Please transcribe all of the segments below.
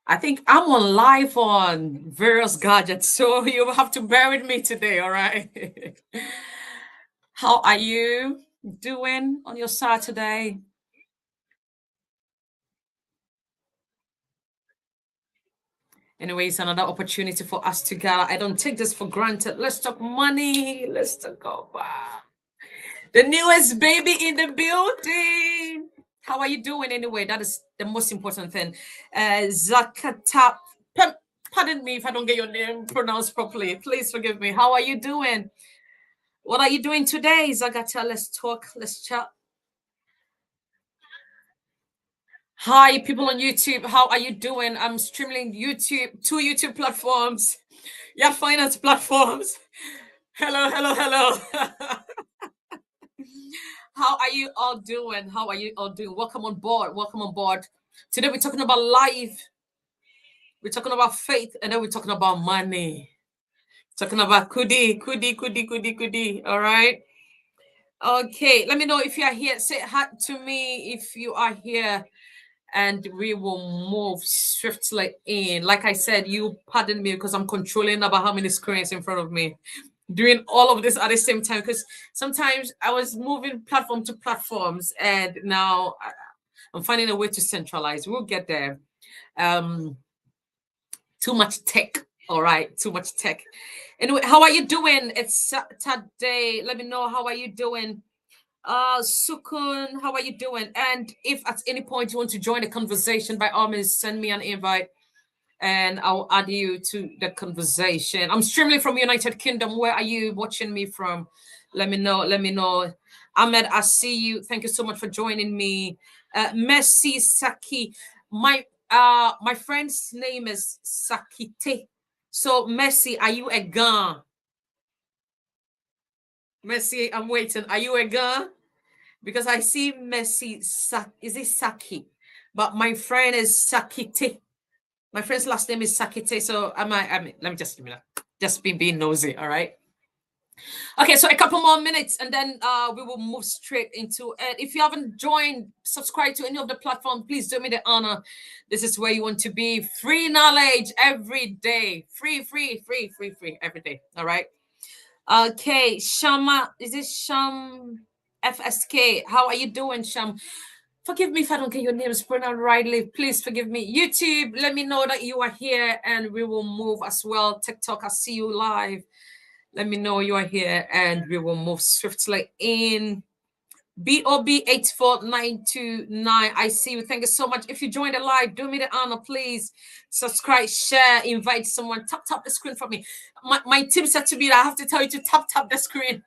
I think I'm on live on various gadgets, so you have to bear with me today, all right? How are you doing on your Saturday? Anyways, another opportunity for us to gather. I don't take this for granted. Let's talk money. Let's talk about the newest baby in the building. How are you doing anyway? That is the most important thing. Zakata, pardon me if I don't get your name pronounced properly. Please forgive me. How are you doing? What are you doing today, Zagata? Let's talk. Let's chat. Hi, people on YouTube. How are you doing? I'm streaming YouTube, two YouTube platforms, yeah, finance platforms. Hello, hello, hello. How are you all doing? How are you all doing? Welcome on board. Welcome on board. Today we're talking about life. We're talking about faith, and then we're talking about money. Talking about kudi. All right. Okay. Let me know if you are here. Say hi to me if you are here, and we will move swiftly in. Like I said, you pardon me because I'm controlling about how many screens in front of me, doing all of this at the same time. Because sometimes I was moving platform to platforms, and now I'm finding a way to centralize. We'll get there. Um, Too much tech. All right, too much tech. Anyway, how are you doing? It's Saturday. Let me know how are you doing. Sukun, how are you doing? And if at any point you want to join the conversation, by all means, send me an invite and I'll add you to the conversation. I'm streaming from United Kingdom. Where are you watching me from? Let me know. Let me know. Ahmed, I see you. Thank you so much for joining me. Messi Saki. My friend's name is Sakite. So Messi, are you a gun? Messi, I'm waiting. Are you a gun? Because I see Messi. Is it Saki? But my friend is Sakite. My friend's last name is Sakite. So let me just be being nosy. All right. Okay, so a couple more minutes and then we will move straight into it. If you haven't joined, subscribe to any of the platform, please do me the honor. This is where you want to be. Free knowledge every day. Free every day. All right. Okay, Shama, is it Sham FSK? How are you doing, Sham? Forgive me if I don't get your names pronounced rightly. Please forgive me. YouTube, let me know that you are here and we will move as well. TikTok, I see you live. Let me know you are here and we will move swiftly in. BOB84929. I see you. Thank you so much. If you joined the live, do me the honor, please. Subscribe, share, invite someone. Tap the screen for me. My team said to me that I have to tell you to tap the screen.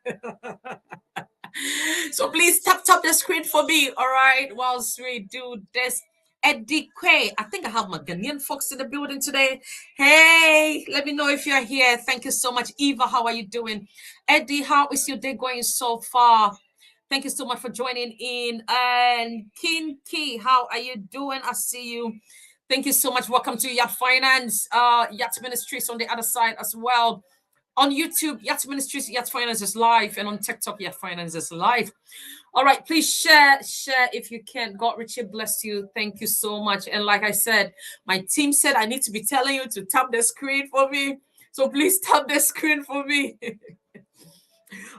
So please tap the screen for me. All right. Whilst we do this. Eddie Quay. I think I have my Ghanaian folks in the building today. Hey, let me know if you're here. Thank you so much. Eva, how are you doing? Eddie, how is your day going so far? Thank you so much for joining in. And Kinky, how are you doing? I see you. Thank you so much. Welcome to Yacht Finance, Yacht Ministries on the other side as well. On YouTube, Yacht Ministries, Yacht Finance is live, and on TikTok, Yacht Finance is live. All right, please share if you can. God richly bless you. Thank you so much. And like I said, my team said I need to be telling you to tap the screen for me. So please tap the screen for me.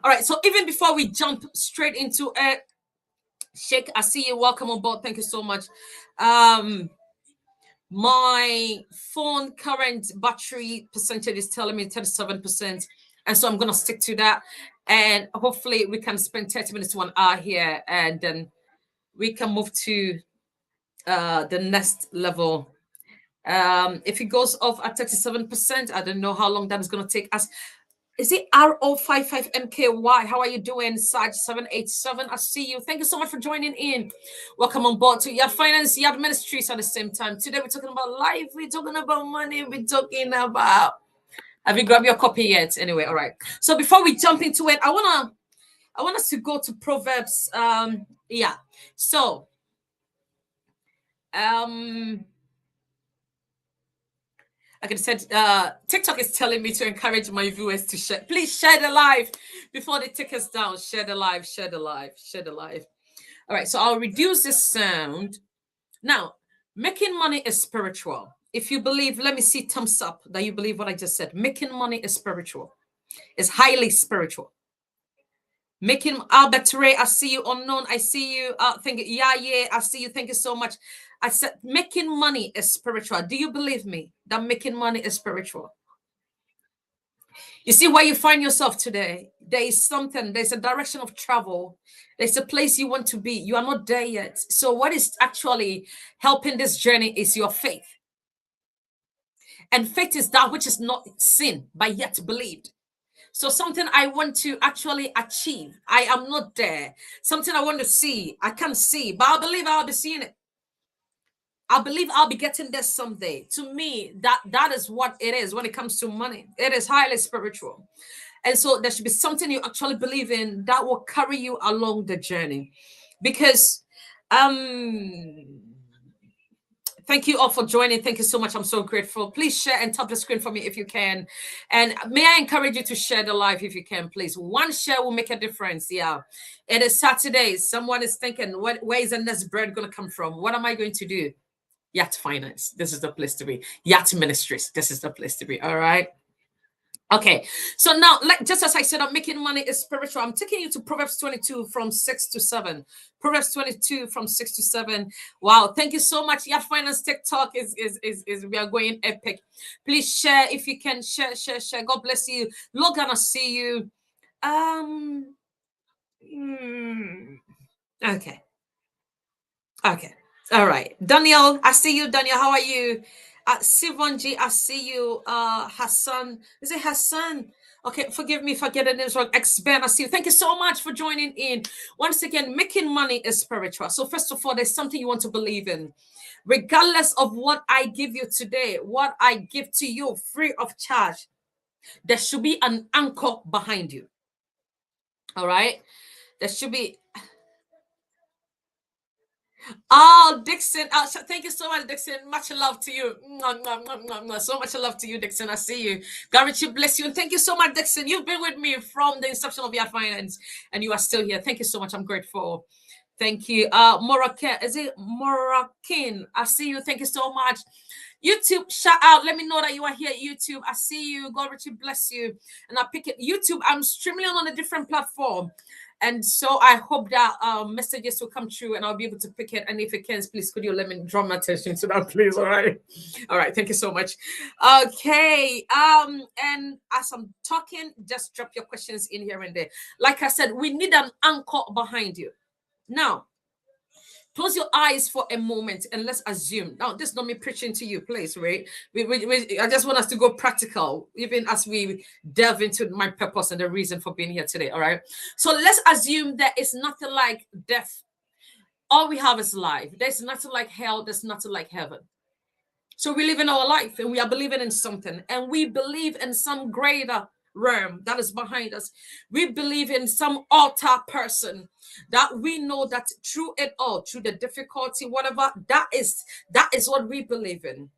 All right, so even before we jump straight into it, Sheikh, I see you. Welcome on board. Thank you so much. My phone current battery percentage is telling me 37%. And so I'm going to stick to that. And hopefully we can spend 30 minutes to 1 hour here. And then we can move to the next level. If it goes off at 37%, I don't know how long that is going to take us. Is it RO55MKY? How are you doing? Saj787. I see you. Thank you so much for joining in. Welcome on board to Yacht Finance, Yacht Ministries at the same time. Today we're talking about life. We're talking about money. We're talking about. Have you grabbed your copy yet? Anyway, all right. So before we jump into it, I want us to go to Proverbs. Yeah. So like I said, TikTok is telling me to encourage my viewers to share. Please share the live before they take us down. Share the live. All right, so I'll reduce this sound. Now, making money is spiritual. If you believe, let me see thumbs up that you believe what I just said. Making money is spiritual. It's highly spiritual. Making Albert Ray, I see you. Unknown, I see you. Think yeah, I see you. Thank you so much. I said making money is spiritual. Do you believe me that making money is spiritual? You see where you find yourself today. There is something, there's a direction of travel. There's a place you want to be. You are not there yet. So what is actually helping this journey is your faith. And faith is that which is not seen, but yet believed. So something I want to actually achieve, I am not there. Something I want to see, I can't see, but I believe I'll be seeing it. I believe I'll be getting there someday. To me, that is what it is when it comes to money. It is highly spiritual. And so there should be something you actually believe in that will carry you along the journey. Because thank you all for joining. Thank you so much. I'm so grateful. Please share and tap the screen for me if you can. And may I encourage you to share the live if you can, please. One share will make a difference. Yeah. It is Saturday. Someone is thinking, where is the next bread going to come from? What am I going to do? Yacht Finance. This is the place to be. Yacht Ministries. This is the place to be. All right. Okay, so now, like just as I said, I'm making money is spiritual. I'm taking you to Proverbs 22 from 6 to 7. Proverbs 22 from 6 to 7. Wow, thank you so much. Yacht Finance TikTok is we are going epic. Please share if you can. Share. God bless you. Logan, I see you. Okay. All right. Daniel, I see you. Daniel, how are you? Sivonji, I see you. Hassan, is it Hassan? Okay, forgive me if I get the names wrong. X-Ben, I see you. Thank you so much for joining in. Once again, making money is spiritual. So first of all, there's something you want to believe in. Regardless of what I give you today, what I give to you free of charge, there should be an anchor behind you. All right? There should be. Oh, Dixon. Thank you so much, Dixon. Much love to you. So much love to you, Dixon. I see you. God richly bless you. And thank you so much, Dixon. You've been with me from the inception of Yacht Finance, and you are still here. Thank you so much. I'm grateful. Thank you. Moroccan. Is it Moroccan? I see you. Thank you so much. YouTube, shout out. Let me know that you are here. YouTube, I see you. God richly bless you. And I pick it. YouTube, I'm streaming on a different platform. And so I hope that messages will come true and I'll be able to pick it. And if it can, please, could you let me draw my attention to that, please? All right. All right. Thank you so much. Okay. And as I'm talking, just drop your questions in here and there. Like I said, we need an anchor behind you. Now, close your eyes for a moment and let's assume. Now, this is not me preaching to you, please, right? I just want us to go practical, even as we delve into my purpose and the reason for being here today, all right? So let's assume that it's nothing like death. All we have is life. There's nothing like hell. There's nothing like heaven. So we live in our life and we are believing in something. And we believe in some greater realm that is behind us. We believe in some altar person that we know that through it all, through the difficulty, whatever, that is what we believe in.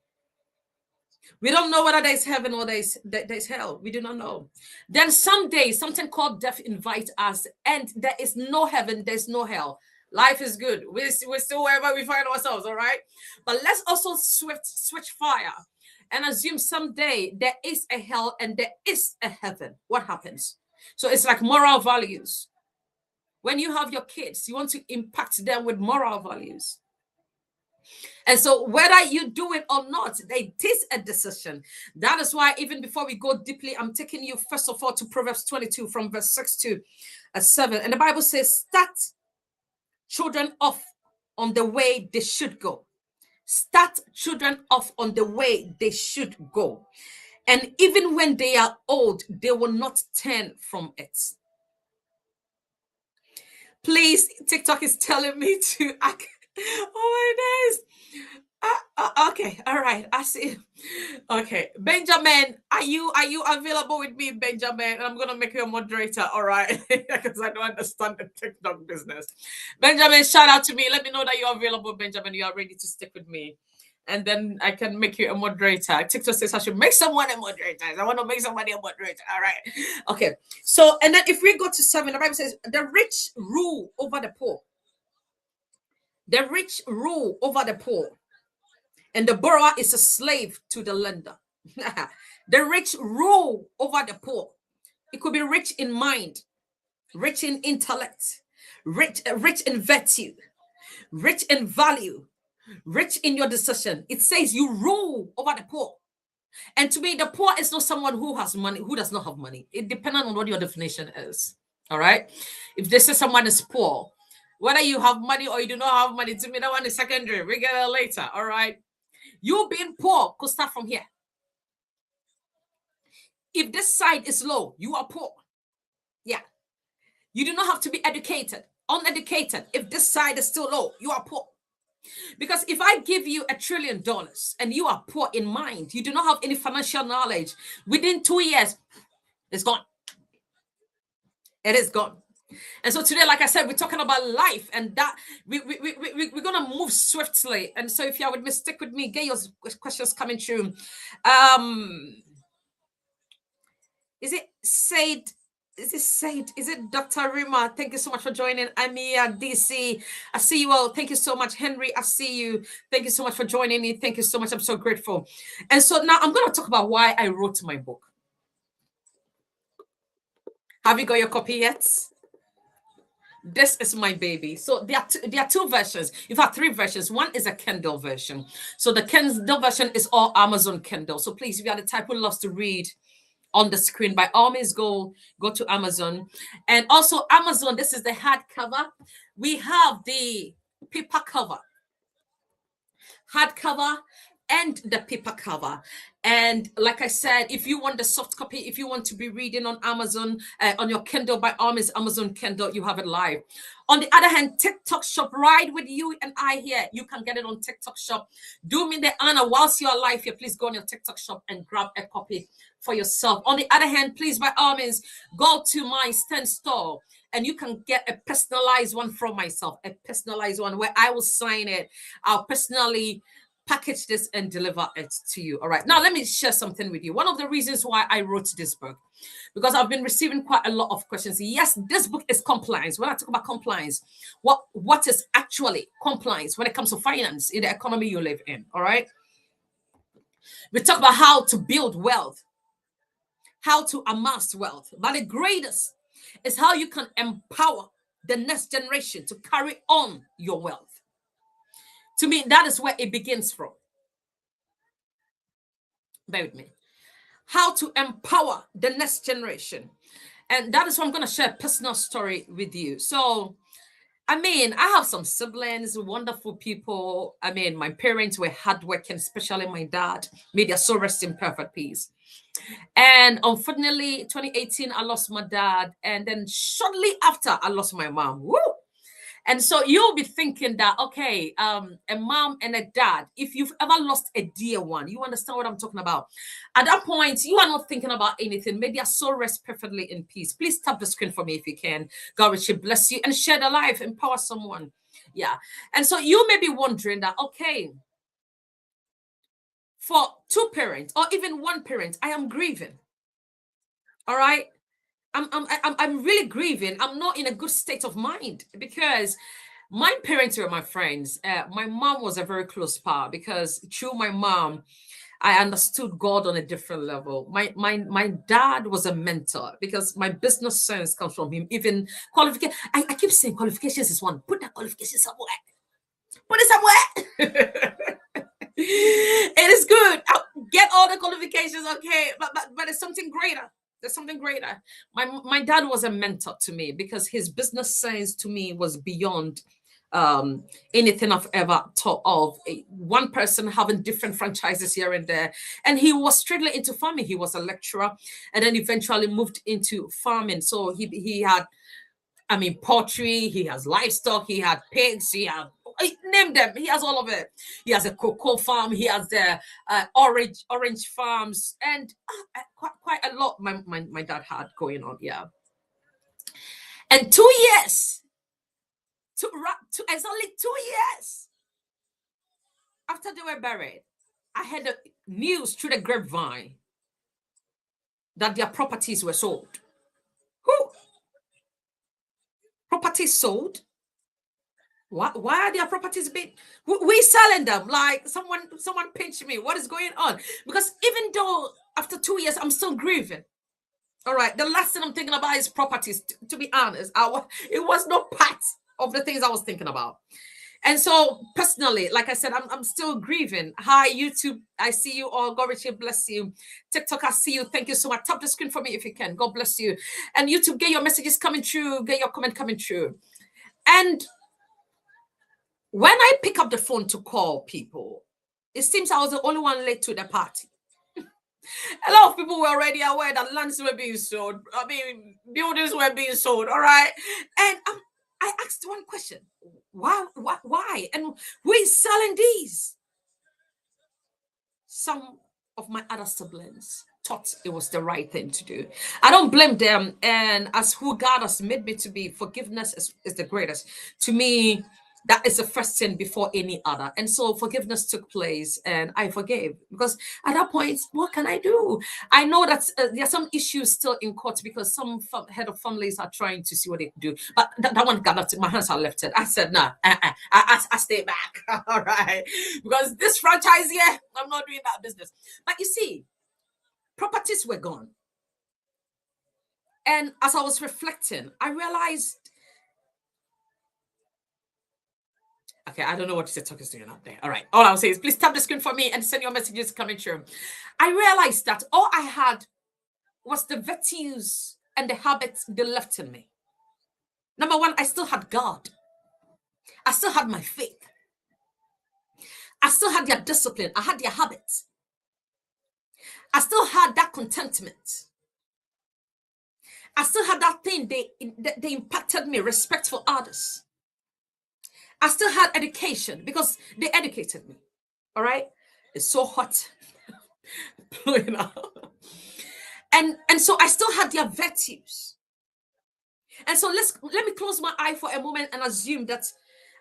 We don't know whether there's heaven or there's hell. We do not know. Then someday something called death invites us, and there is no heaven, there's no hell. Life is good. We're still wherever we find ourselves, all right? But let's also switch fire and assume someday there is a hell and there is a heaven. What happens? So it's like moral values. When you have your kids, you want to impact them with moral values. And so whether you do it or not, it is a decision. That is why even before we go deeply, I'm taking you first of all to Proverbs 22 from verse 6 to 7. And the Bible says, start children off on the way they should go. Start children off on the way they should go. And even when they are old, they will not turn from it. Please, TikTok is telling me to act. Oh my days. Okay, all right. I see. Okay, Benjamin, are you available with me, Benjamin? And I'm gonna make you a moderator, all right? Because I don't understand the TikTok business. Benjamin, shout out to me. Let me know that you're available, Benjamin. You are ready to stick with me. And then I can make you a moderator. TikTok says I should make someone a moderator. I want to make somebody a moderator. All right. Okay. So, and then if we go to 7, the Bible says, the rich rule over the poor. The rich rule over the poor. and the borrower is a slave to the lender. The rich rule over the poor. It could be rich in mind, rich in intellect, rich in virtue, rich in value, rich in your decision. It says you rule over the poor. And to me, the poor is not someone who has money, who does not have money. It depends on what your definition is. All right. If they say someone is poor, whether you have money or you do not have money, to me, that one is secondary. We get it later. All right. You being poor could start from here. If this side is low, you are poor. Yeah. You do not have to be educated, uneducated. If this side is still low, you are poor. Because if I give you $1 trillion and you are poor in mind, you do not have any financial knowledge, within 2 years, it's gone. It is gone. And so today, like I said, we're talking about life, and that we're going to move swiftly. And so if you are with me, stick with me, get your questions coming through. Is it Said? Is it Dr. Rima? Thank you so much for joining. Amia, DC, I see you all. Thank you so much. Henry, I see you. Thank you so much for joining me. Thank you so much. I'm so grateful. And so now I'm going to talk about why I wrote my book. Have you got your copy yet? This is my baby. So there are two versions. In fact, 3 versions. One is a Kindle version. So the Kindle version is all Amazon Kindle. So please, if you are the type who loves to read on the screen, by all means, go to Amazon. And also Amazon, this is the hardcover. We have the paper cover, hardcover, and the paper cover. And like I said, if you want the soft copy, if you want to be reading on Amazon, on your Kindle, by all means, Amazon Kindle, you have it live. On the other hand, TikTok Shop, right with you and I here, you can get it on TikTok Shop. Do me the honor, whilst you're alive here, please go on your TikTok Shop and grab a copy for yourself. On the other hand, please, by all means, go to my Stand store, and you can get a personalized one from myself, a personalized one where I will sign it. I'll personally package this and deliver it to you. All right. Now, let me share something with you. One of the reasons why I wrote this book, because I've been receiving quite a lot of questions. Yes, this book is compliance. When I talk about compliance, what is actually compliance when it comes to finance in the economy you live in? All right. We talk about how to build wealth, how to amass wealth. But the greatest is how you can empower the next generation to carry on your wealth. To me, that is where it begins from. Bear with me. How to empower the next generation. And that is why I'm going to share a personal story with you. So, I mean, I have some siblings, wonderful people. I mean, my parents were hardworking, especially my dad. May their soul rest in perfect peace. And unfortunately, 2018, I lost my dad. And then shortly after, I lost my mom. Woo! And so you'll be thinking that, okay, a mom and a dad, if you've ever lost a dear one, you understand what I'm talking about. At that point, you are not thinking about anything. May their soul rest perfectly in peace. Please tap the screen for me if you can. God will bless you and share the life, empower someone. Yeah. And so you may be wondering that, okay, for 2 parents or even 1 parent, I am grieving. All right. I'm really grieving. I'm not in a good state of mind because my parents were my friends. My mom was a very close pal because through my mom, I understood God on a different level. My dad was a mentor because my business sense comes from him. Even qualification, I keep saying qualifications is one. Put that qualification somewhere. Put it somewhere. It is good. I'll get all the qualifications, okay, but it's something greater. There's something greater. My dad was a mentor to me because his business sense to me was beyond anything I've ever thought of. One person having different franchises here and there, and he was strictly into farming. He was a lecturer, and then eventually moved into farming. So he had, I mean, poultry. He has livestock. He had pigs. He had, name them. He has all of it. He has a cocoa farm. He has the orange farms, and quite a lot. My dad had going on. Yeah, and 2 years, to exactly 2 years after they were buried, I had the news through the grapevine that their properties were sold. Who? Properties sold. Why are their properties being we selling them? Like someone pinched me. What is going on? Because even though after 2 years I'm still grieving. All right, the last thing I'm thinking about is properties. To be honest, it was not part of the things I was thinking about. And so personally, like I said, I'm still grieving. Hi, YouTube. I see you all. God richly bless you. TikTok, I see you. Thank you so much. Tap the screen for me if you can. God bless you. And YouTube, get your messages coming through. Get your comment coming through. And when I pick up the phone to call people, it seems I was the only one late to the party. A lot of people were already aware that lands were being sold. I mean, buildings were being sold. All right. And I asked one question. Why? And who is selling these? Some of my other siblings thought it was the right thing to do. I don't blame them. And as who God has made me to be, forgiveness is the greatest. To me, that is the first thing before any other. And so forgiveness took place and I forgave because at that point, what can I do? I know that there are some issues still in court because some head of families are trying to see what they can do. But that one got left. My hands are lifted. I said, nah, I stay back. All right. Because this franchise here, I'm not doing that business. But you see, properties were gone. And as I was reflecting, I realized, okay, I don't know what TikTok is doing up there. All right. All I'll say is please tap the screen for me and send your messages coming through. I realized that all I had was the virtues and the habits they left in me. Number one, I still had God. I still had my faith. I still had their discipline. I had their habits. I still had that contentment. I still had that thing they impacted me, respect for others. I still had education because they educated me. All right. It's so hot. Blowing up. And so I still had their virtues. And so let me close my eye for a moment and assume that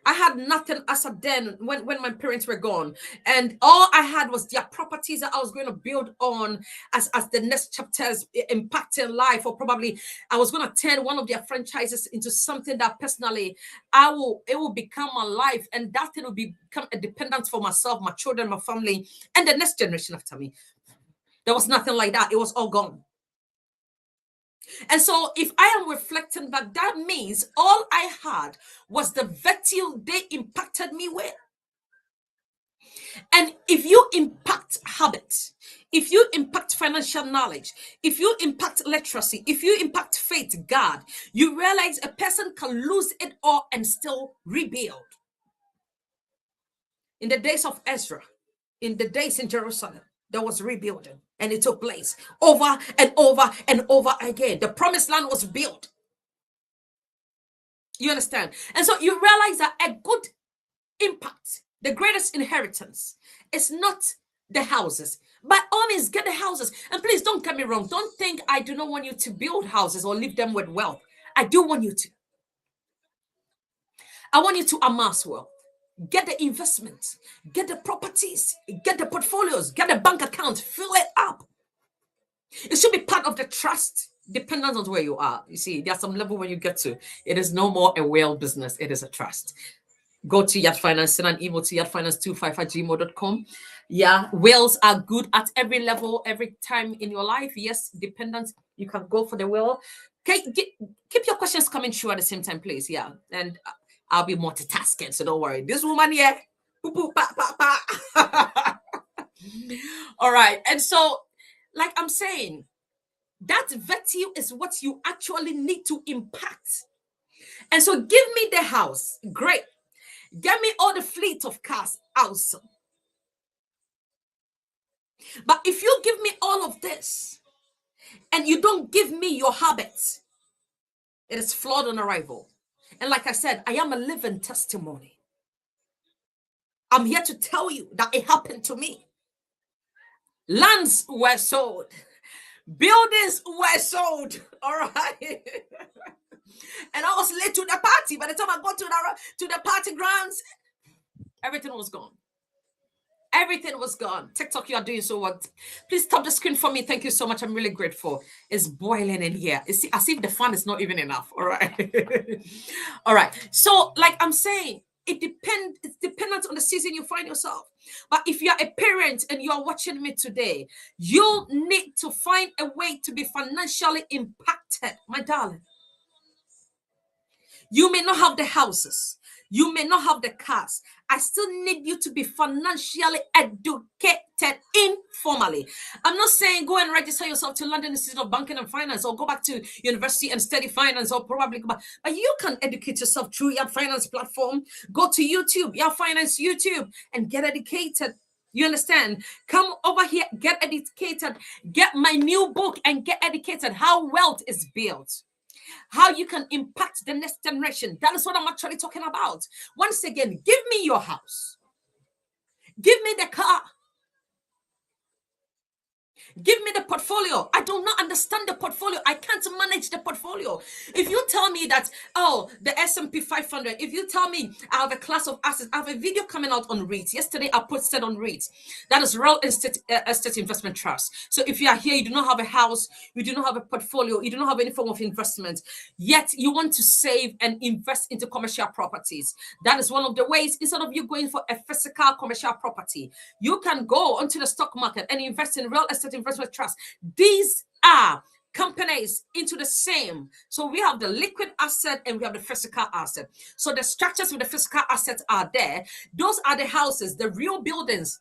I had nothing as of then when my parents were gone. And all I had was their properties that I was going to build on as the next chapters impacting life, or probably I was going to turn one of their franchises into something that personally it will become my life, and that thing will become a dependence for myself, my children, my family, and the next generation after me. There was nothing like that. It was all gone. And so if I am reflecting back, that means all I had was the virtue they impacted me with. And if you impact habits, if you impact financial knowledge, if you impact literacy, if you impact faith, God, you realize a person can lose it all and still rebuild. In the days of Ezra, in the days in Jerusalem, there was rebuilding, and it took place over and over and over again. The promised land was built. You understand? And so you realize that a good impact, the greatest inheritance, is not the houses. By all means, get the houses. And please don't get me wrong. Don't think I do not want you to build houses or leave them with wealth. I do want you to. I want you to amass wealth. Get the investments, get the properties, get the portfolios, get the bank account, fill it up. It should be part of the trust, dependent on where you are. You see, there's some level when you get to, it is no more a whale business, it is a trust. Go to Yard Finance, send an email to yardfinance25@gmail.com. Yeah, whales are good at every level, every time in your life. Yes, dependent, you can go for the whale. Okay, keep your questions coming through at the same time, please. Yeah, and I'll be multitasking, so don't worry. This woman here, boop, boop, bah, bah, bah. All right. And so, like I'm saying, that virtue is what you actually need to impact. And so, give me the house. Great. Get me all the fleet of cars. Awesome. But if you give me all of this and you don't give me your habits, it is flawed on arrival. And like I said, I am a living testimony. I'm here to tell you that it happened to me. Lands were sold. Buildings were sold. All right. And I was late to the party. By the time I got to the party grounds, everything was gone. Everything was gone. TikTok, you are doing so well. Please tap the screen for me. Thank you so much. I'm really grateful. It's boiling in here. As if the fun is not even enough. All right. All right. So, like I'm saying, It's dependent on the season you find yourself. But if you're a parent and you're watching me today, you need to find a way to be financially impacted, my darling. You may not have the houses. You may not have the cars. I still need you to be financially educated informally. I'm not saying go and register yourself to London Institute of Banking and Finance or go back to university and study finance or probably go back. But you can educate yourself through your finance platform. Go to YouTube, your finance YouTube, and get educated. You understand? Come over here, get educated. Get my new book and get educated. How wealth is built. How you can impact the next generation. That is what I'm actually talking about. Once again, give me your house. Give me the car. Give me the portfolio. I do not understand the portfolio. I can't manage the portfolio. If you tell me that, oh, the S&P 500, if you tell me I have a class of assets, I have a video coming out on REITs. Yesterday, I posted on REITs. That is Real Estate Investment Trust. So if you are here, you do not have a house, you do not have a portfolio, you do not have any form of investment, yet you want to save and invest into commercial properties. That is one of the ways. Instead of you going for a physical commercial property, you can go onto the stock market and invest in real estate investment trust. These are companies into the same. So we have the liquid asset and we have the physical asset. So the structures with the physical assets are there. Those are the houses, the real buildings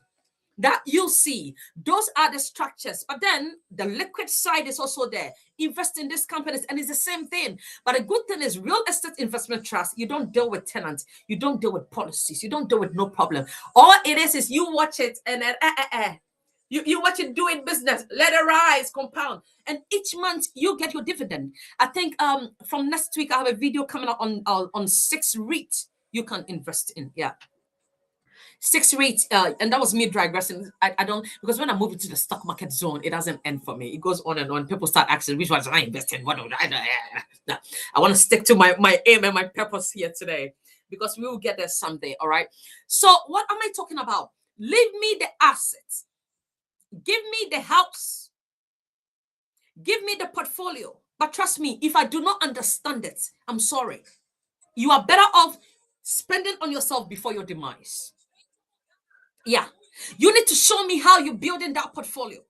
that you see. Those are the structures. But then the liquid side is also there. Invest in these companies and it's the same thing. But the good thing is real estate investment trust, you don't deal with tenants. You don't deal with policies. You don't deal with no problem. All it is you watch it and then You watch it doing business, let it rise, compound. And each month you get your dividend. I think from next week I have a video coming out on 6 REIT you can invest in. Yeah. 6 REIT, and that was me digressing. I don't, because when I move into the stock market zone, it doesn't end for me. It goes on and on. People start asking which ones I invest in. What do I want to stick to my aim and my purpose here today, because we will get there someday. All right. So what am I talking about? Leave me the assets. Give me the house. Give me the portfolio. But trust me, if I do not understand it, I'm sorry. You are better off spending on yourself before your demise. Yeah. You need to show me how you're building that portfolio.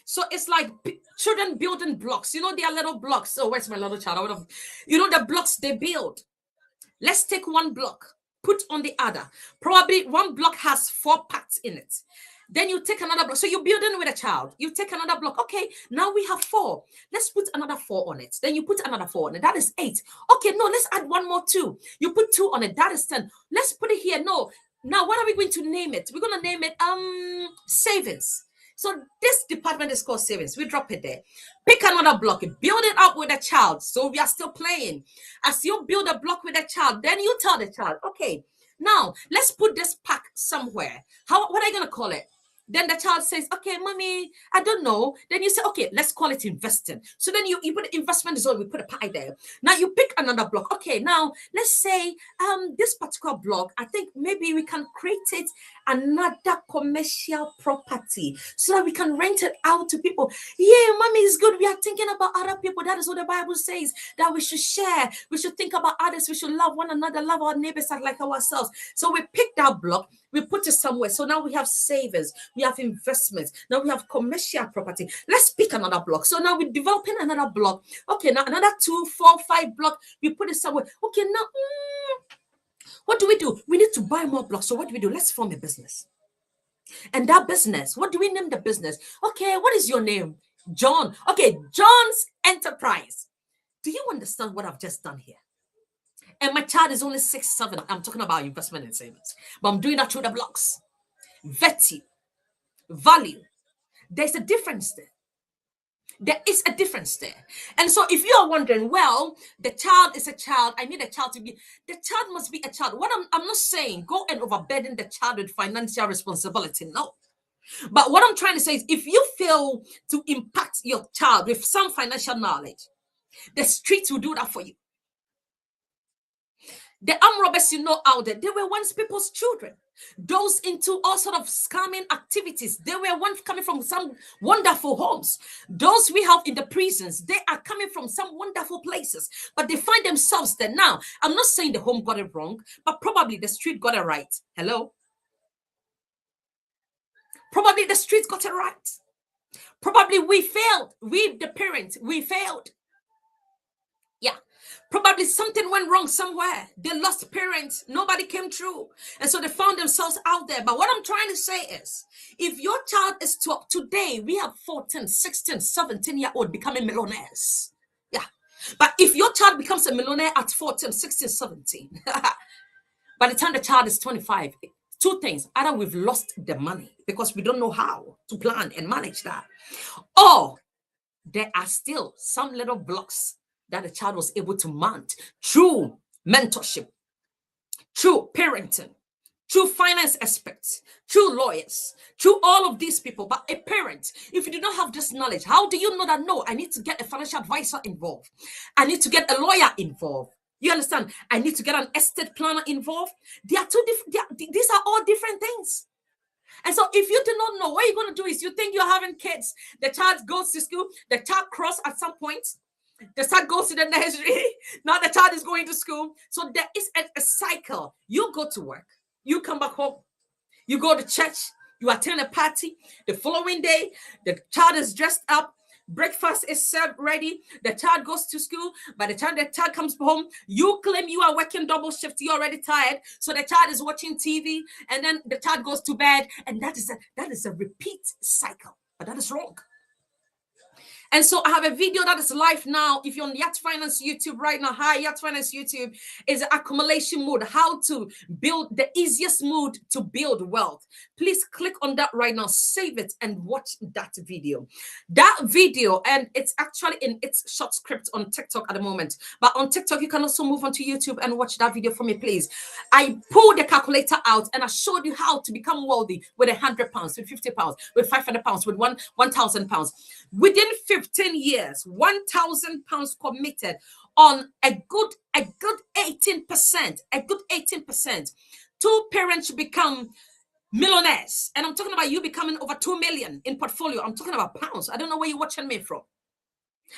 So it's like children building blocks. You know, they are little blocks. Oh, where's my little child? You know, the blocks they build. Let's take one block, put on the other. Probably one block has 4 parts in it. Then you take another block. So you're building with a child. You take another block. Okay, now we have 4. Let's put another 4 on it. Then you put another 4 on it. That is 8. Okay, no, let's add one more 2. You put 2 on it. That is 10. Let's put it here. No. Now, what are we going to name it? We're going to name it savings. So this department is called savings. We drop it there. Pick another block. Build it up with a child. So we are still playing. As you build a block with a child, then you tell the child, okay, now let's put this pack somewhere. What are you going to call it? Then the child says, okay, mommy, I don't know. Then you say, okay, let's call it investing. So then you put the investment zone, we put a pie there. Now you pick another block. Okay, now let's say this particular block, I think maybe we can create it another commercial property so that we can rent it out to people. Yeah, mommy is good. We are thinking about other people. That is what the Bible says, that we should share. We should think about others. We should love one another, love our neighbors like ourselves. So we pick that block. We put it somewhere. So now we have savings, we have investments, now we have commercial property. Let's pick another block. So now we're developing another block. Okay, now another 2, 4, 5 block. We put it somewhere. Okay, now what do? We need to buy more blocks. So what do? Let's form a business. And that business, what do we name the business? Okay, what is your name? John. Okay, John's Enterprise. Do you understand what I've just done here? And my child is only 6, 7. I'm talking about investment and savings. But I'm doing that through the blocks. Value. There's a difference there. There is a difference there. And so if you are wondering, well, the child is a child. I need a child to be. The child must be a child. What I'm not saying, go and overburden the child with financial responsibility. No. But what I'm trying to say is, if you fail to impact your child with some financial knowledge, the streets will do that for you. The armed robbers you know out there, they were once people's children. Those into all sort of scamming activities, they were once coming from some wonderful homes. Those we have in the prisons, they are coming from some wonderful places, but they find themselves there now. I'm not saying the home got it wrong, but probably the street got it right. Hello? Probably the street got it right. Probably we failed. We, the parents, we failed. Yeah. Probably something went wrong somewhere. They lost parents. Nobody came through. And so they found themselves out there. But what I'm trying to say is, if your child is 12, today we have 14, 16, 17-year-old becoming millionaires. Yeah. But if your child becomes a millionaire at 14, 16, 17, by the time the child is 25, two things. Either we've lost the money because we don't know how to plan and manage that, or there are still some little blocks that the child was able to mount through mentorship, through parenting, through finance experts, through lawyers, through all of these people. But a parent, if you do not have this knowledge, how do you know that? No, I need to get a financial advisor involved. I need to get a lawyer involved. You understand? I need to get an estate planner involved. They are two different. These are all different things. And so if you do not know, what you're going to do is you think you're having kids. The child goes to school. The child crosses at some point. The child goes to the nursery. Now the child is going to school. So there is a cycle. You go to work. You come back home. You go to church. You attend a party. The following day, the child is dressed up. Breakfast is served ready. The child goes to school. By the time the child comes home, you claim you are working double shift. You're already tired. So the child is watching TV, and then the child goes to bed. And that is a repeat cycle. But that is wrong. And so I have a video that is live now. If you're on Yacht Finance YouTube right now, hi, Yacht Finance YouTube is accumulation mode, how to build the easiest mode to build wealth. Please click on that right now, save it and watch that video. That video, and it's actually in its short script on TikTok at the moment. But on TikTok, you can also move on to YouTube and watch that video for me, please. I pulled the calculator out and I showed you how to become wealthy with £100, with £50, with £500, with 1,000 pounds. Within 15 years, 1,000 pounds committed on a good 18%, a good 18%. Two parents should become millionaires. And I'm talking about you becoming over 2 million in portfolio. I'm talking about pounds. I don't know where you're watching me from,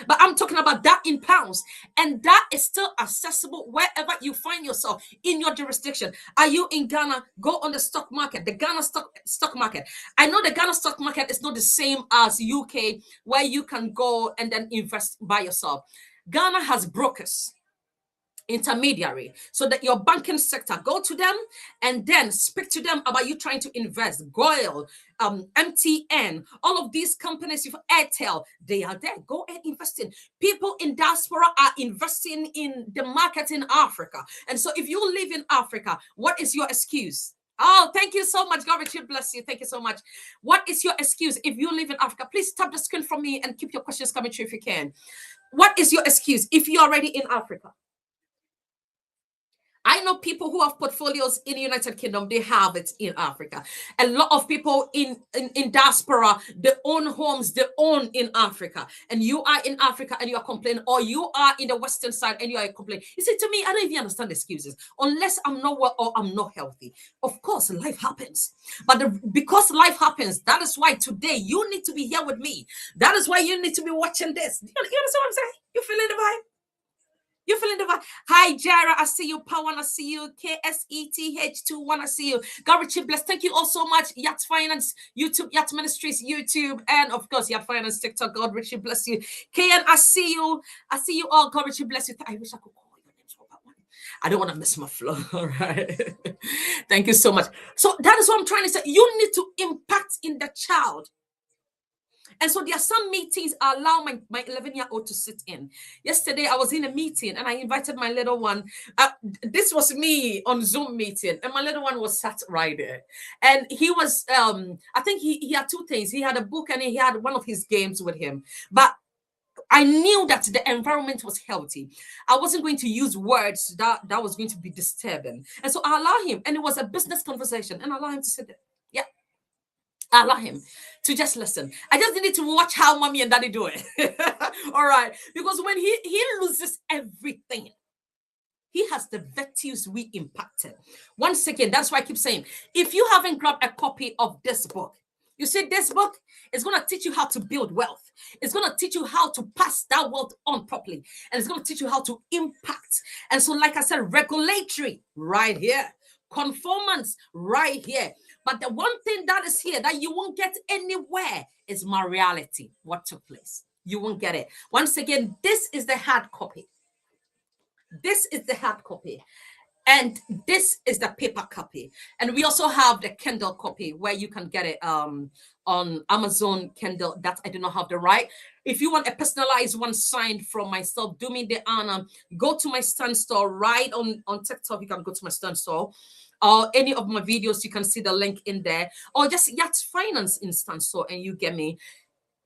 but I'm talking about that in pounds. And that is still accessible wherever you find yourself in your jurisdiction. Are you in Ghana? Go on the stock market, the Ghana stock market. I know the Ghana stock market is not the same as UK, where you can go and then invest by yourself. Ghana has brokers, intermediary, so that your banking sector, go to them and then speak to them about you trying to invest. Goil, MTN, all of these companies, if Airtel, they are there. Go and invest in. People in diaspora are investing in the market in Africa. And so if you live in Africa, what is your excuse? Oh, thank you so much. God Richard bless you. Thank you so much. What is your excuse if you live in Africa? Please tap the screen from me and keep your questions coming through if you can. What is your excuse if you're already in Africa? I know people who have portfolios in the United Kingdom, they have it in Africa. A lot of people in diaspora, they own homes, they own in Africa. And you are in Africa and you are complaining, or you are in the Western side and you are complaining. You see, to me, I don't even understand excuses. Unless I'm not well or I'm not healthy. Of course, life happens. But because life happens, that is why today you need to be here with me. That is why you need to be watching this. You understand what I'm saying? You feeling the vibe? You're feeling the vibe. Hi, Jara. I see you. Pawan, I see you. KSETH21, I see you. God Richard bless. Thank you all so much. Yacht Finance, YouTube, Yacht Ministries, YouTube, and of course, Yacht Finance, TikTok. God Richard bless you. KN, I see you. I see you all. God Richard bless you. I wish I could call your names for that one. I don't want to miss my flow. All right. Thank you so much. So that is what I'm trying to say. You need to impact in the child. And so there are some meetings I allow my 11-year-old to sit in. Yesterday, I was in a meeting and I invited my little one. This was me on Zoom meeting, and my little one was sat right there. And he was, I think he had two things. He had a book and he had one of his games with him. But I knew that the environment was healthy. I wasn't going to use words that was going to be disturbing. And so I allow him, and it was a business conversation, and I allow him to sit there. Yeah. I allow him to just listen. I just need to watch how mommy and daddy do it. All right. Because when he loses everything, He has the virtues we impacted. Once again, that's why I keep saying, if you haven't grabbed a copy of this book, you see, this book is going to teach you how to build wealth. It's going to teach you how to pass that wealth on properly. And it's going to teach you how to impact. And so, like I said, regulatory right here, conformance right here. But the one thing that is here that you won't get anywhere is my reality. What took place? You won't get it. Once again, this is the hard copy. This is the hard copy. And this is the paper copy. And we also have the Kindle copy where you can get it on Amazon Kindle. That I do not have the right. If you want a personalized one signed from myself, do me the honor. Go to my stand store right on TikTok. You can go to my stand store. Or any of my videos, you can see the link in there. Or just Yacht Finance in stand store and you get me.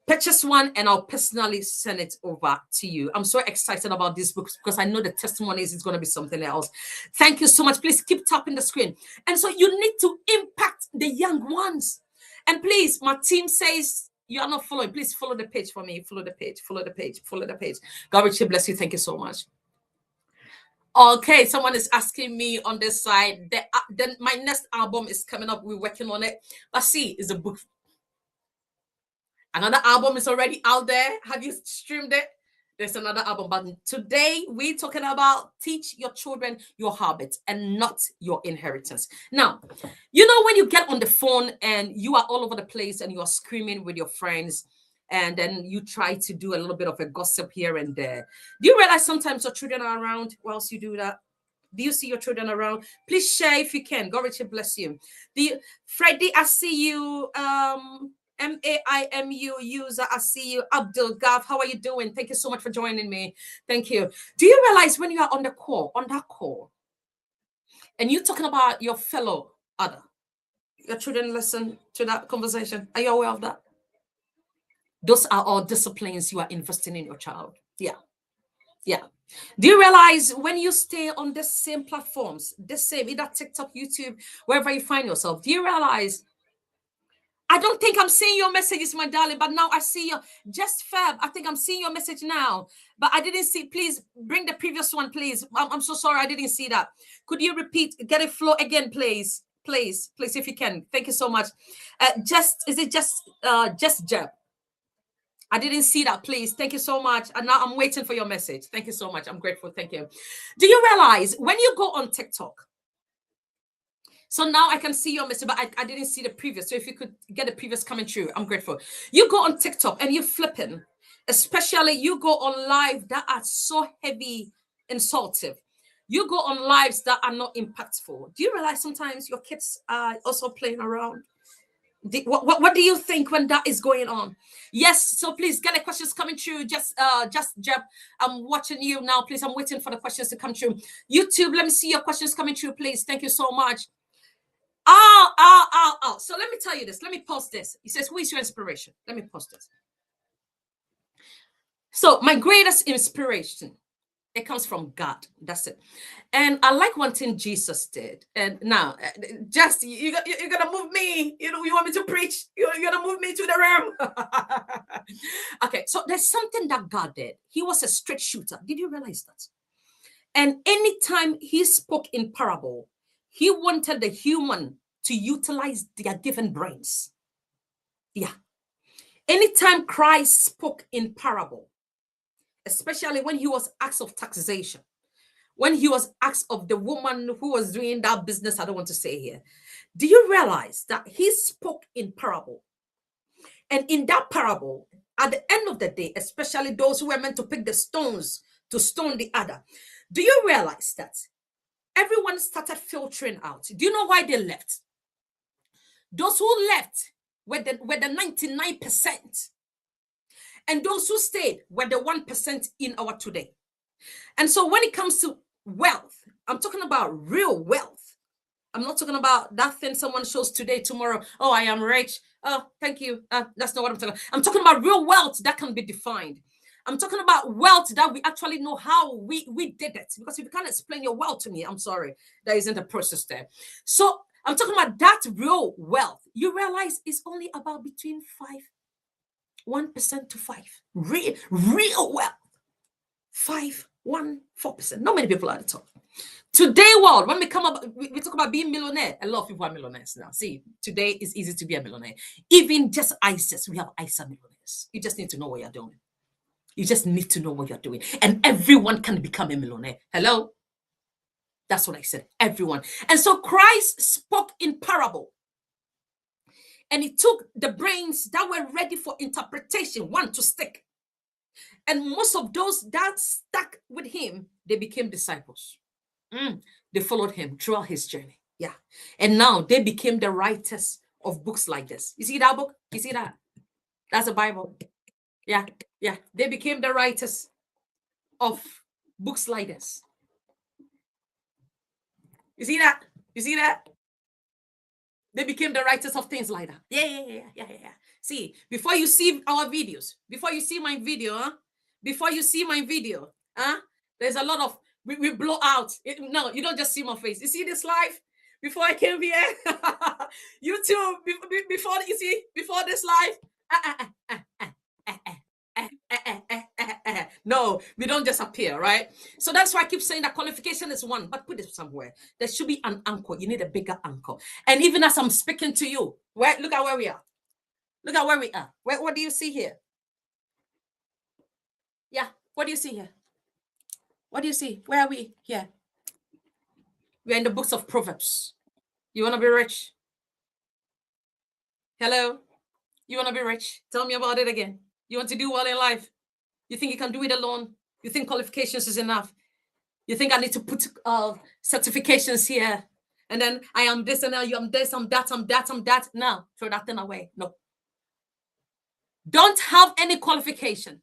Purchase one and I'll personally send it over to you. I'm so excited about this book because I know the testimonies is going to be something else. Thank you so much. Please keep tapping the screen. And so you need to impact the young ones. And please, my team says you are not following. Please follow the page for me. Follow the page. Follow the page. Follow the page. God richly bless you. Thank you so much. Okay, someone is asking me on this side. Then my next album is coming up. We're working on it. But see, it's a book. Another album is already out there. Have you streamed it? There's another album. But today we're talking about teach your children your habits and not your inheritance. Now, you know when you get on the phone and you are all over the place and you are screaming with your friends and then you try to do a little bit of a gossip here and there. Do you realize sometimes your children are around whilst you do that? Do you see your children around? Please share if you can. God richly bless you. Freddie, I see you. MAIMU user, I see you. Abdul Gav, how are you doing? Thank you so much for joining me. Thank you. Do you realize when you are on that call, and you're talking about your fellow other, your children listen to that conversation? Are you aware of that? Those are all disciplines you are investing in your child. Yeah. Do you realize when you stay on the same platforms, either TikTok, YouTube, wherever you find yourself, do you realize I don't think I'm seeing your messages, my darling, but now I see your just Fab. I think I'm seeing your message now, but I didn't see. Please bring the previous one, please. I'm so sorry. I didn't see that. Could you repeat, get it flow again, please? Please, if you can. Thank you so much. Just Jeb? I didn't see that, please. Thank you so much. And now I'm waiting for your message. Thank you so much. I'm grateful. Thank you. Do you realize when you go on TikTok, so now I can see your message, but I didn't see the previous. So if you could get the previous coming through, I'm grateful. You go on TikTok and you're flipping, especially you go on live that are so heavy, insultive. You go on lives that are not impactful. Do you realize sometimes your kids are also playing around? What do you think when that is going on? Yes, so please get the questions coming through. Just Jeb, I'm watching you now. Please, I'm waiting for the questions to come through. YouTube, let me see your questions coming through, please. Thank you so much. So let me tell you this. Let me post this. He says, who is your inspiration? Let me post this. So my greatest inspiration, it comes from God. That's it. And I like one thing Jesus did. And now, just you're gonna move me. You want me to preach? You're gonna move me to the realm. Okay, so there's something that God did. He was a straight shooter. Did you realize that? And anytime he spoke in parable, he wanted the human to utilize their given brains. Yeah. Anytime Christ spoke in parable, especially when he was asked of taxation, when he was asked of the woman who was doing that business, I don't want to say here. Do you realize that he spoke in parable? And in that parable, at the end of the day, especially those who were meant to pick the stones to stone the other, do you realize that everyone started filtering out? Do you know why they left? Those who left were the 99%. And those who stayed were the 1% in our today. And so when it comes to wealth, I'm talking about real wealth. I'm not talking about that thing someone shows today, tomorrow. Oh, I am rich. Oh, thank you. That's not what I'm talking about. I'm talking about real wealth that can be defined. I'm talking about wealth that we actually know how we did it. Because if you can't explain your wealth to me, I'm sorry, there isn't a process there. So I'm talking about that real wealth. You realize it's only about between 1% to 5%. Real wealth. 5 4%. Not many people are at the top. Today, world, when we come up, we talk about being millionaire. A lot of people are millionaires now. See, today it's easy to be a millionaire. Even just ISIS, we have ISA millionaires. You just need to know what you're doing. You just need to know what you're doing. And everyone can become a millionaire. Hello? That's what I said. Everyone. And so Christ spoke in parable. And he took the brains that were ready for interpretation, one to stick. And most of those that stuck with him, they became disciples. They followed him throughout his journey. Yeah. And now they became the writers of books like this. You see that book? You see that? That's a Bible. Yeah. Yeah. They became the writers of books like this. You see that? You see that? They became the writers of things like that. Yeah. See, before you see our videos, before you see my video, there's a lot of we blow out. No, you don't just see my face. You see this live before I came here. YouTube before you see before this live. No, we don't just appear, right? So that's why I keep saying that qualification is one, but put it somewhere. There should be an anchor. You need a bigger anchor. And even as I'm speaking to you, look at where we are. Look at where we are. What do you see here? Yeah, what do you see here? What do you see? Where are we here? We're in the books of Proverbs. You want to be rich? Hello? You want to be rich? Tell me about it again. You want to do well in life? You think you can do it alone? You think qualifications is enough? You think I need to put certifications here? And then I am this and now you am this, I'm that. No, throw that thing away. No. Don't have any qualification.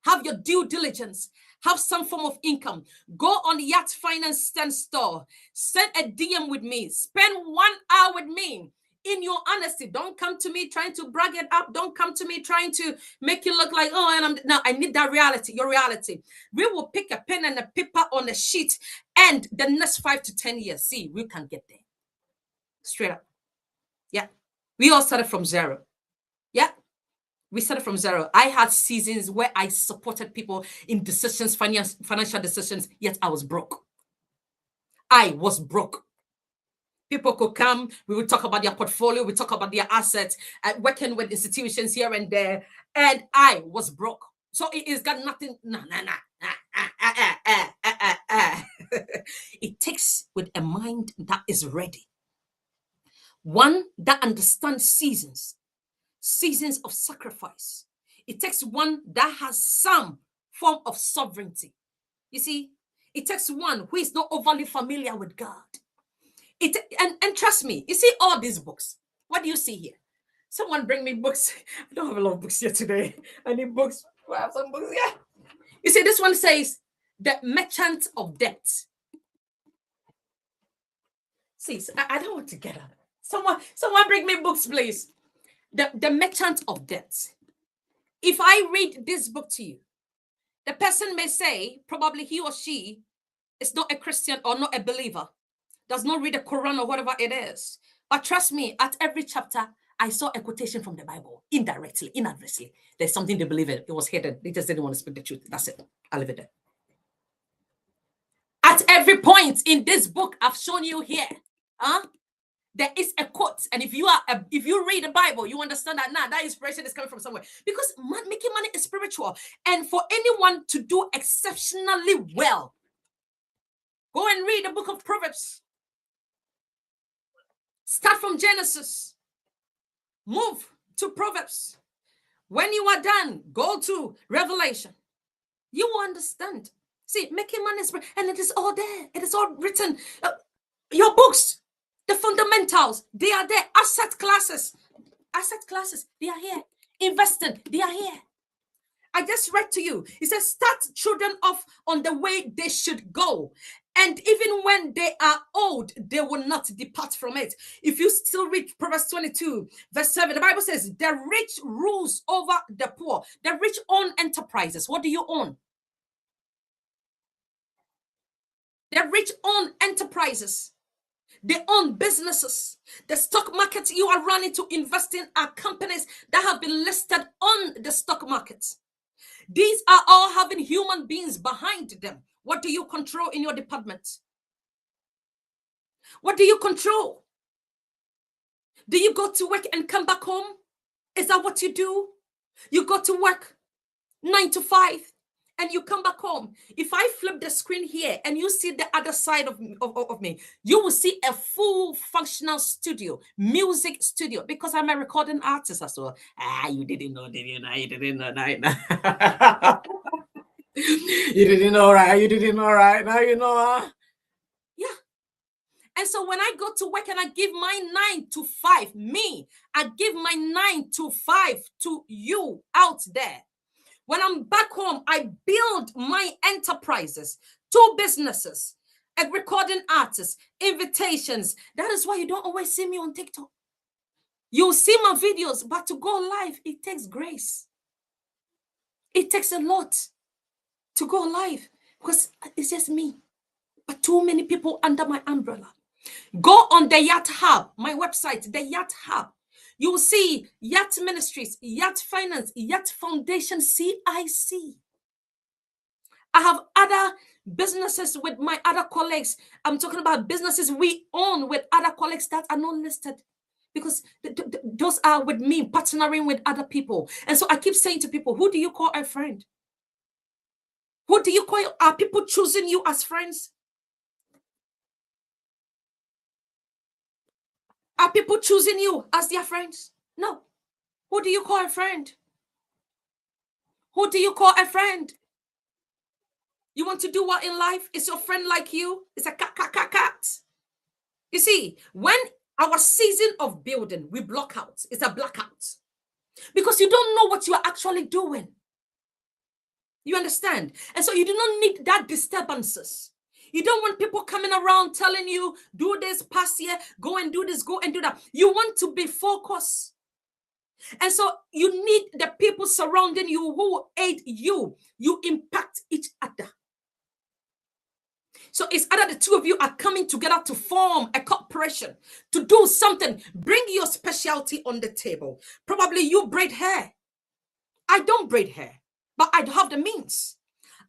Have your due diligence. Have some form of income. Go on Yacht Finance store. Send a DM with me. Spend 1 hour with me. In your honesty, don't come to me trying to brag it up. Don't come to me trying to make you look like, no, I need that reality, your reality. We will pick a pen and a paper on a sheet and the next 5 to 10 years, see, we can get there. Straight up. Yeah. We all started from zero. Yeah. We started from zero. I had seasons where I supported people in decisions, financial decisions, yet I was broke. I was broke. People could come, we would talk about their portfolio, we talk about their assets, working with institutions here and there, and I was broke. So it's got nothing, It takes with a mind that is ready. One that understands seasons of sacrifice. It takes one that has some form of sovereignty. You see, it takes one who is not overly familiar with God. And trust me, you see all these books. What do you see here? Someone bring me books. I don't have a lot of books here today. I need books. I have some books here. You see, this one says The Merchant of Debt. See, I don't want to get up. Someone bring me books, please. The Merchant of Debt. If I read this book to you, the person may say, probably he or she is not a Christian or not a believer, does not read the Quran or whatever it is. But trust me, at every chapter, I saw a quotation from the Bible, indirectly, inadvertently. There's something they believe in. It was hidden. They just didn't want to speak the truth. That's it. I'll leave it there. At every point in this book, I've shown you here, there is a quote. And if you read the Bible, you understand that that inspiration is coming from somewhere. Because making money is spiritual. And for anyone to do exceptionally well, go and read the book of Proverbs. Start from Genesis. Move to Proverbs. When you are done, go to Revelation. You will understand. See, making money is, and it is all there. It is all written. Your books, the fundamentals, they are there. Asset classes, they are here. Investing, they are here. I just read to you. It says, start children off on the way they should go. And even when they are old, they will not depart from it. If you still read Proverbs 22, verse 7, the Bible says, the rich rules over the poor. The rich own enterprises. What do you own? The rich own enterprises. They own businesses. The stock market you are running to invest in are companies that have been listed on the stock market. These are all having human beings behind them. What do you control in your department? What do you control? Do you go to work and come back home? Is that what you do? You go to work 9 to 5 and you come back home. If I flip the screen here and you see the other side of me, you will see a full functional studio, music studio, because I'm a recording artist as well. You didn't know, did you? You didn't know, you didn't know, right? You didn't know, right? Now you know. Yeah. And so when I go to work and I give my 9 to 5, I give my 9 to 5 to you out there. When I'm back home, I build my enterprises, 2 businesses, a recording artist, invitations. That is why you don't always see me on TikTok. You'll see my videos, but to go live, it takes grace. It takes a lot to go live because it's just me, but too many people under my umbrella. Go on the Yacht Hub, my website, the Yacht Hub. You will see Yacht Ministries, Yacht Finance, Yacht Foundation, CIC. I have other businesses with my other colleagues. I'm talking about businesses we own with other colleagues that are not listed because those are with me, partnering with other people. And so I keep saying to people, who do you call a friend? Who do you call? Are people choosing you as friends? Are people choosing you as their friends? No. Who do you call a friend? Who do you call a friend? You want to do what in life? Is your friend like you? It's a cat. You see, when our season of building, we block out. It's a blackout. Because you don't know what you are actually doing. You understand? And so you do not need that disturbances. You don't want people coming around telling you, do this, pass here, go and do this, go and do that. You want to be focused. And so you need the people surrounding you who aid you. You impact each other. So it's either the two of you are coming together to form a corporation, to do something. Bring your specialty on the table. Probably you braid hair. I don't braid hair, but I have the means.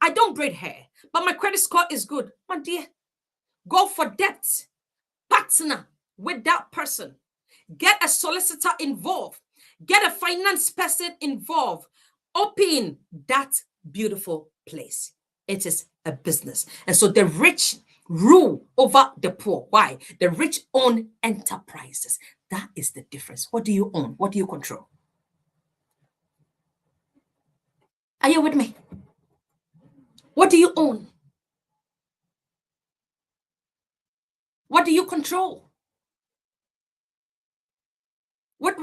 I don't braid hair, but my credit score is good. My dear, go for debt. Partner with that person. Get a solicitor involved. Get a finance person involved. Open that beautiful place. It is a business. And so the rich rule over the poor. Why? The rich own enterprises. That is the difference. What do you own? What do you control? Are you with me? What do you own? What do you control? What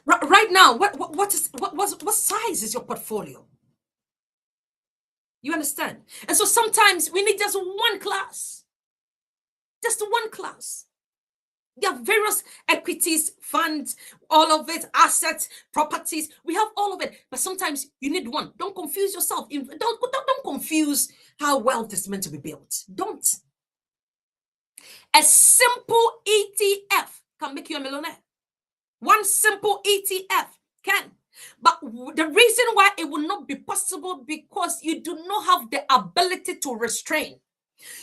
right now, what size is your portfolio? You understand? And so sometimes we need just one class. Just one class. There are various equities, funds, all of it, assets, properties. We have all of it. But sometimes you need one. Don't confuse yourself. Don't confuse how wealth is meant to be built. Don't. A simple ETF can make you a millionaire. One simple ETF can. But the reason why it will not be possible because you do not have the ability to restrain.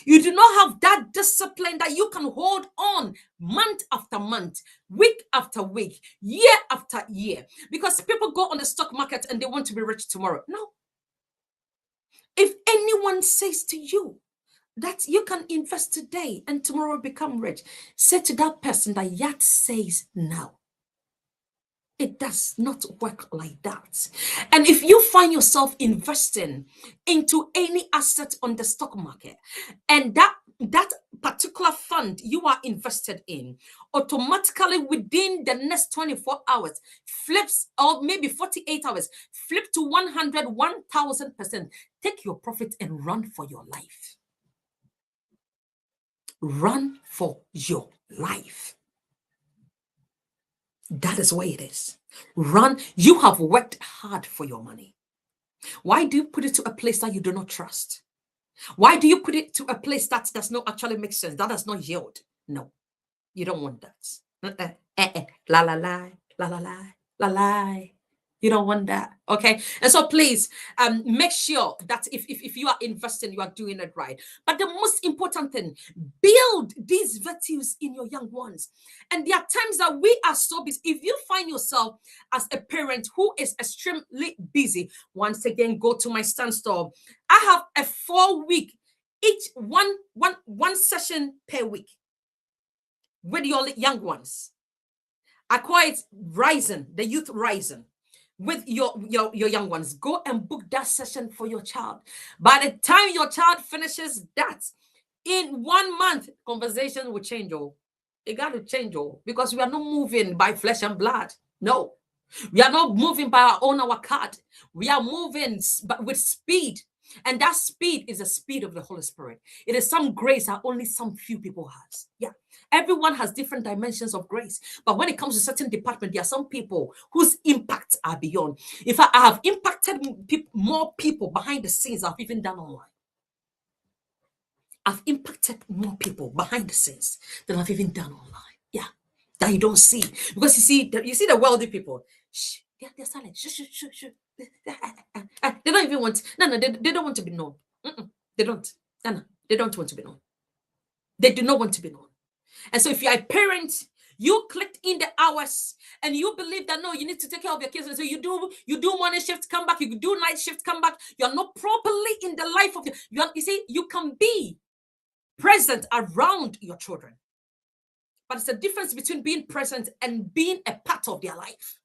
You do not have that discipline that you can hold on month after month, week after week, year after year. Because people go on the stock market and they want to be rich tomorrow. No. If anyone says to you that you can invest today and tomorrow become rich, say to that person that Yacht says no. It does not work like that. And if you find yourself investing into any asset on the stock market, and that particular fund you are invested in automatically within the next 24 hours flips, or maybe 48 hours, flip to 100, 1000%, take your profit and run for your life. Run for your life. That is where it is. Run. You have worked hard for your money. Why do you put it to a place that you do not trust? Why do you put it to a place that does not actually make sense? That does not yield. No, you don't want that. La la la, la la la, la la. You don't want that. Okay. And so please make sure that if you are investing, you are doing it right. But the most important thing, build these virtues in your young ones. And there are times that we are so busy. If you find yourself as a parent who is extremely busy, once again, go to my standstill. I have a 4-week, each one session per week with your young ones. I call it Rising, the Youth Rising with your young ones. Go and book that session for your child. By the time your child finishes that, in 1 month, conversation will change. Oh, it got to change. Oh, because we are not moving by flesh and blood. No, we are not moving by our card. We are moving but with speed. And that speed is the speed of the Holy Spirit. It is some grace that only some few people has. Yeah. Everyone has different dimensions of grace. But when it comes to certain department, there are some people whose impacts are beyond. If I have impacted more people behind the scenes, I've even done online. I've impacted more people behind the scenes than I've even done online. Yeah. That you don't see. Because you see the wealthy people. Shh, they're silent. Shh, shh, shh, shh. They don't even want. No, they don't want to be known. They don't. No, they don't want to be known. They do not want to be known. And so if you're a parent, you clicked in the hours and you believe that no, you need to take care of your kids. And so you do morning shift, come back, you do night shift, come back. You're not properly in the life of you see, you can be present around your children. But it's a difference between being present and being a part of their life.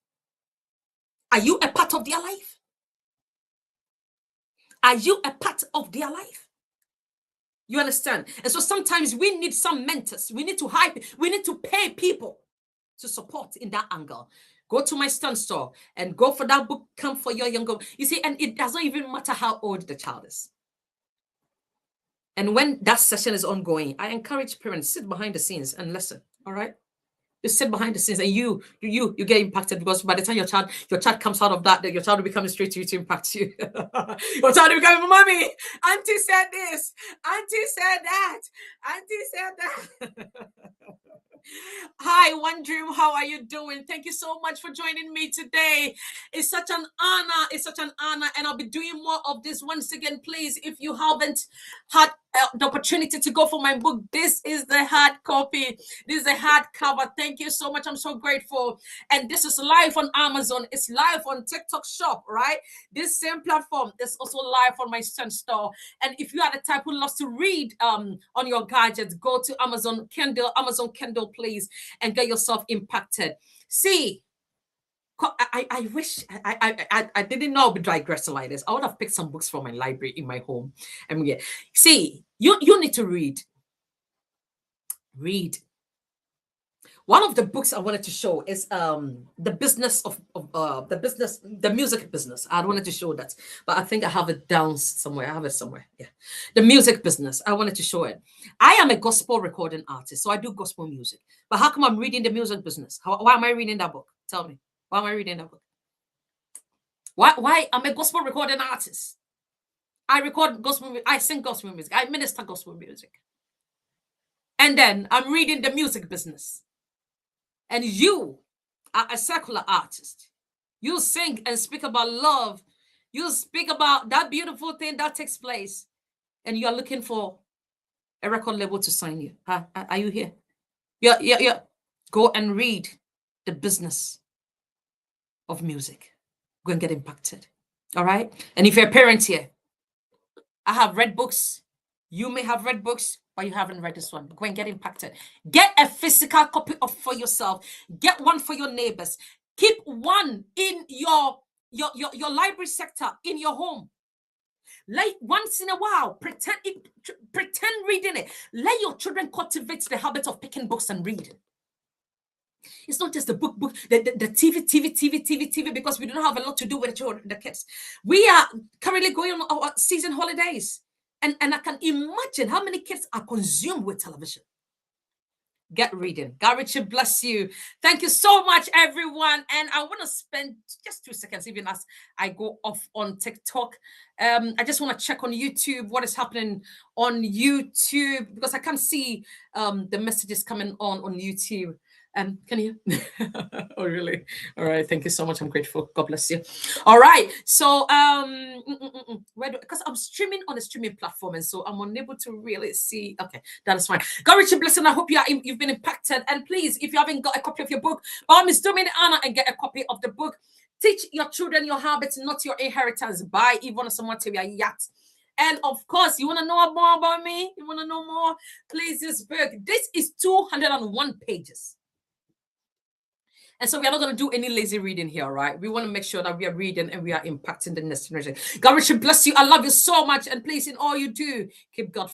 Are you a part of their life? Are you a part of their life? You understand? And so sometimes we need some mentors. We need to hype. We need to pay people to support in that angle. Go to my stand store and go for that book camp for your younger. You see, and it doesn't even matter how old the child is. And when that session is ongoing, I encourage parents, sit behind the scenes and listen. All right. You sit behind the scenes and you get impacted, because by the time your child comes out of that, your child will be coming straight to you to impact you. Your child will be coming, mommy, auntie said this, auntie said that, auntie said that. Hi, One Dream. How are you doing? Thank you so much for joining me today. It's such an honor. It's such an honor. And I'll be doing more of this once again. Please, if you haven't had the opportunity to go for my book, this is the hard copy. This is the hard cover. Thank you so much. I'm so grateful. And this is live on Amazon. It's live on TikTok Shop, right? This same platform is also live on my store. And if you are the type who loves to read on your gadgets, go to Amazon Kindle, please, and get yourself impacted. See, I wish I didn't know I would digress like this. I would have picked some books from my library in my home. And yeah, see, you need to read. Read. One of the books I wanted to show is the business of the music business. I wanted to show that, but I think I have it down somewhere. I have it somewhere. Yeah, the music business. I wanted to show it. I am a gospel recording artist, so I do gospel music. But how come I'm reading the music business? Why am I reading that book? Tell me. Why am I reading that book? Why I'm a gospel recording artist? I record gospel. I sing gospel music. I minister gospel music. And then I'm reading the music business. And you are a secular artist. You sing and speak about love. You speak about that beautiful thing that takes place. And you are looking for a record label to sign you. Are you here? Yeah. Go and read the business of music. Go and get impacted. All right? And if you're a parent here, I have read books. You may have read books, but you haven't read this one. Go and get impacted. Get a physical copy of for yourself. Get one for your neighbors. Keep one in your library sector in your home. Like once in a while, pretend reading it. Let your children cultivate the habit of picking books and reading. It's not just the book, the TV, because we don't have a lot to do with the kids. We are currently going on our season holidays. And I can imagine how many kids are consumed with television. Get reading. God Richard bless you. Thank you so much, everyone. And I want to spend just 2 seconds, even as I go off on TikTok. I just want to check on YouTube, what is happening on YouTube, because I can't see the messages coming on YouTube. Can you? Oh, really? All right. Thank you so much. I'm grateful. God bless you. All right. So, where because I'm streaming on a streaming platform, and so I'm unable to really see. Okay, that is fine. God, Richard, blessing. I hope you've been impacted. And please, if you haven't got a copy of your book, by all means, do me the honor and get a copy of the book. Teach your children your habits, not your inheritance. By Yvonne Osamotebi Ayat. And of course, you want to know more about me? You want to know more? Please, this book. This is 201 pages. And so we are not going to do any lazy reading here, right? We want to make sure that we are reading and we are impacting the next generation. God, Richard, bless you. I love you so much. And please, in all you do, keep God